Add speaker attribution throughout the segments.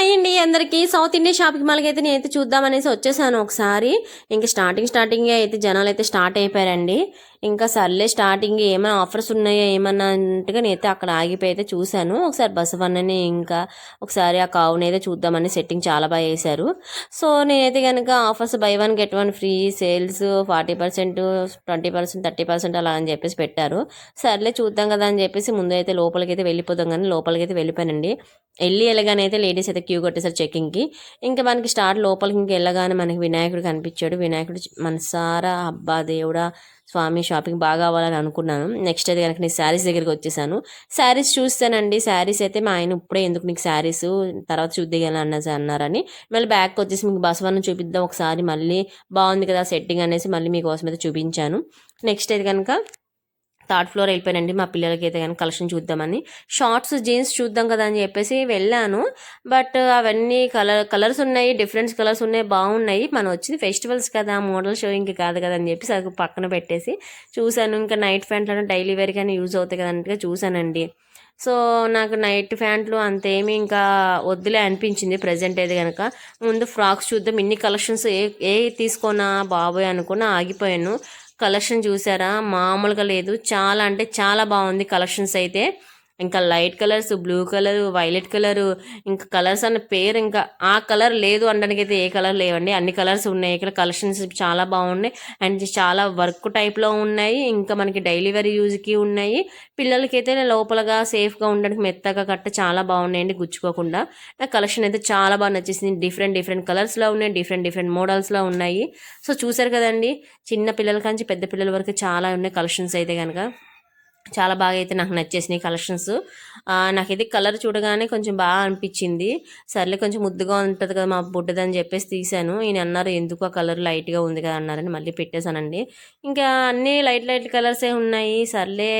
Speaker 1: Hi అండి అందరికీ. South India shopping మాల్కి అయితే నేనైతే చూద్దామనేసి వచ్చేసాను ఒకసారి. ఇంకా స్టార్టింగ్ అయితే జనాలు అయితే స్టార్ట్ అయిపోయారండి. ఇంకా సర్లే స్టార్టింగ్ ఏమైనా ఆఫర్స్ ఉన్నాయా ఏమన్నా అన్నట్టుగా నేనైతే అక్కడ ఆగిపోయి అయితే చూశాను. ఒకసారి బసవన్నని ఇంకా ఒకసారి ఆ కావుని అయితే చూద్దామని సెట్టింగ్ చాలా బాగా వేశారు. సో నేనైతే కనుక offers buy 1 get 1 free, sales 40%, 20%, 30% అలా అని చెప్పేసి పెట్టారు. సర్లే చూద్దాం కదా అని చెప్పేసి ముందు అయితే లోపలికి అయితే వెళ్ళిపోదాం, కానీ లోపలికి అయితే వెళ్ళిపోయానండి. వెళ్ళగానే అయితే లేడీస్ అయితే క్యూ కొట్టేసారు చెక్కింగ్కి. ఇంకా మనకి స్టార్ట్ లోపలికి ఇంక వెళ్ళగానే మనకి వినాయకుడు కనిపించాడు. వినాయకుడు మనసారా అబ్బా దేవుడా స్వామి షాపింగ్ బాగా అవ్వాలని అనుకున్నాను. నెక్స్ట్ అయితే కనుక నేను శారీస్ దగ్గరికి వచ్చేసాను. శారీస్ చూస్తానండి. శారీస్ అయితే మా ఆయన ఇప్పుడే ఎందుకు నీకు శారీస్ తర్వాత చూద్దాం అన్నారని మళ్ళీ బ్యాక్ వచ్చేసి మీకు బసవన్న చూపిద్దాం ఒకసారి, మళ్ళీ బాగుంది కదా సెట్టింగ్ అనేసి మళ్ళీ మీకోసం అయితే చూపించాను. నెక్స్ట్ అయితే కనుక థర్డ్ ఫ్లోర్ వెళ్ళిపోయానండి. మా పిల్లలకి అయితే కానీ కలెక్షన్ చూద్దామని, షార్ట్స్ జీన్స్ చూద్దాం కదా అని చెప్పేసి వెళ్ళాను. బట్ అవన్నీ కలర్స్ ఉన్నాయి, డిఫరెంట్ కలర్స్ ఉన్నాయి, బాగున్నాయి. మనం వచ్చింది ఫెస్టివల్స్ కదా, మోడల్ షోయింగ్కి కాదు కదా అని చెప్పేసి అది పక్కన పెట్టేసి చూశాను. ఇంకా నైట్ ప్యాంట్లను డైలీ వేర్ కానీ యూజ్ అవుతాయి కదా అన్నట్టుగా చూశానండి. సో నాకు నైట్ ప్యాంట్లు అంతేమీ ఇంకా వద్దులే అనిపించింది ప్రజెంట్ అయితే కనుక. ముందు ఫ్రాక్స్ చూద్దాం, ఇన్ని కలెక్షన్స్ ఏ తీసుకోనా బాబోయ్ అనుకున్నా ఆగిపోయాను. కలెక్షన్ చూసారా మామూలుగా లేదు, చాలా అంటే చాలా బాగుంది కలెక్షన్స్ అయితే. ఇంకా light colours, blue colour, violet colour, ఇంకా కలర్స్ అన్న పేరు ఇంకా ఆ కలర్ లేదు అనడానికి అయితే ఏ కలర్ లేవండి, అన్ని కలర్స్ ఉన్నాయి ఇక్కడ. కలెక్షన్స్ చాలా బాగున్నాయి అండ్ చాలా వర్క్ టైప్లో ఉన్నాయి. ఇంకా మనకి డైలీ వేర్ యూజ్కి ఉన్నాయి. పిల్లలకైతే లోపలగా సేఫ్గా ఉండడానికి మెత్తగా కట్ట చాలా బాగున్నాయండి గుచ్చుకోకుండా. నాకు కలెక్షన్ అయితే చాలా బాగా నచ్చేసింది. డిఫరెంట్ కలర్స్లో ఉన్నాయి, డిఫరెంట్ మోడల్స్లో ఉన్నాయి. సో చూసారు కదండి, చిన్న పిల్లల నుంచి పెద్ద పిల్లల వరకు చాలా ఉన్నాయి కలెక్షన్స్ అయితే కనుక. చాలా బాగా అయితే నాకు నచ్చేసినాయి కలెక్షన్స్. నాకైతే కలర్ చూడగానే కొంచెం బాగా అనిపించింది. సర్లే కొంచెం ముద్దుగా ఉంటుంది కదా మా బుడ్డదని చెప్పేసి తీశాను. ఈయన అన్నారు ఎందుకు ఆ కలర్ లైట్గా ఉంది కదా అన్నారని మళ్ళీ పెట్టేశానండి. ఇంకా అన్నీ లైట్ కలర్సే ఉన్నాయి. సర్లే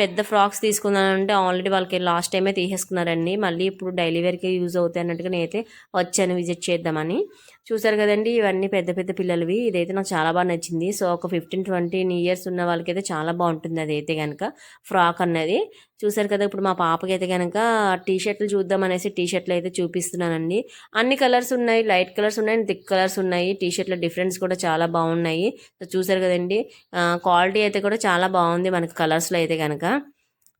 Speaker 1: పెద్ద ఫ్రాక్స్ తీసుకుందానంటే ఆల్రెడీ వాళ్ళకి లాస్ట్ టైమే తీసేసుకున్నారండి. మళ్ళీ ఇప్పుడు డైలీ వేర్కి యూజ్ అవుతాయి అన్నట్టుగా నేనైతే వచ్చాను విజిట్ చేద్దామని. చూసారు కదండి, ఇవన్నీ పెద్ద పిల్లలవి. ఇదైతే నాకు చాలా బాగా నచ్చింది. సో ఒక 15-20 ఇయర్స్ ఉన్న వాళ్ళకైతే చాలా బాగుంటుంది అదైతే కనుక ఫ్రాక్ అన్నది. చూసారు కదా, ఇప్పుడు మా పాపకి అయితే కనుక టీ షర్ట్లు చూద్దాం అనేసి టీ షర్ట్లు అయితే చూపిస్తున్నానండి. అన్ని కలర్స్ ఉన్నాయి, లైట్ కలర్స్ ఉన్నాయి, థిక్ కలర్స్ ఉన్నాయి. టీ షర్ట్ల డిఫరెన్స్ కూడా చాలా బాగున్నాయి. చూసారు కదండి, క్వాలిటీ అయితే కూడా చాలా బాగుంది మనకి కలర్స్లో అయితే కనుక.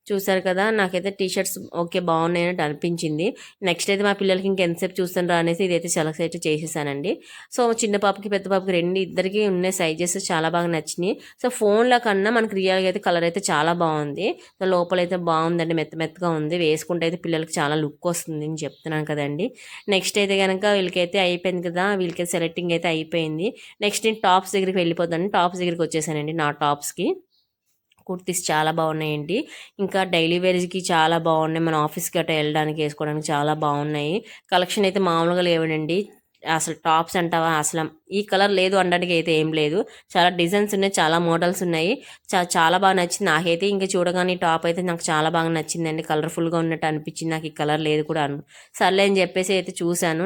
Speaker 1: చూసారు కదా, నాకైతే టీ షర్ట్స్ ఓకే బాగున్నాయి అని అనిపించింది. నెక్స్ట్ అయితే మా పిల్లలకి ఇంకెంతసేపు చూస్తాను రా అనేసి ఇదైతే సెలెక్ట్ అయితే చేసేసానండి. సో చిన్న పాపకి పెద్ద పాపకి ఇద్దరికి ఉన్న సైజెస్ చాలా బాగా నచ్చినాయి. సో ఫోన్లో కన్నా మనకి రియల్గా అయితే కలర్ అయితే చాలా బాగుంది. సో లోపలైతే బాగుందండి, మెత్తగా ఉంది. వేసుకుంటే అయితే పిల్లలకి చాలా లుక్ వస్తుంది అని చెప్తున్నాను కదండి. నెక్స్ట్ అయితే కనుక వీళ్ళకైతే అయిపోయింది కదా, వీళ్ళకైతే సెలెక్టింగ్ అయితే అయిపోయింది. నెక్స్ట్ నేను టాప్స్ దగ్గరికి వెళ్ళిపోతాను. టాప్స్ దగ్గరికి వచ్చేసానండి. నా టాప్స్కి కుర్తీస్ చాలా బాగున్నాయండి. ఇంకా డైలీ వేర్స్కి చాలా బాగున్నాయి, మన ఆఫీస్కి గట్రా వెళ్ళడానికి వేసుకోవడానికి చాలా బాగున్నాయి. కలెక్షన్ అయితే మామూలుగా లేవనండి. అసలు టాప్స్ అంటావా, అసలు ఈ కలర్ లేదు అనడానికి అయితే ఏం లేదు. చాలా డిజైన్స్ ఉన్నాయి, చాలా మోడల్స్ ఉన్నాయి. చాలా బాగా నచ్చింది నాకైతే. ఇంకా చూడగానే ఈ టాప్ అయితే నాకు చాలా బాగా నచ్చిందండి. కలర్ఫుల్గా ఉన్నట్టు అనిపించింది నాకు. ఈ కలర్ లేదు కూడా సర్లే అని చెప్పేసి అయితే చూశాను.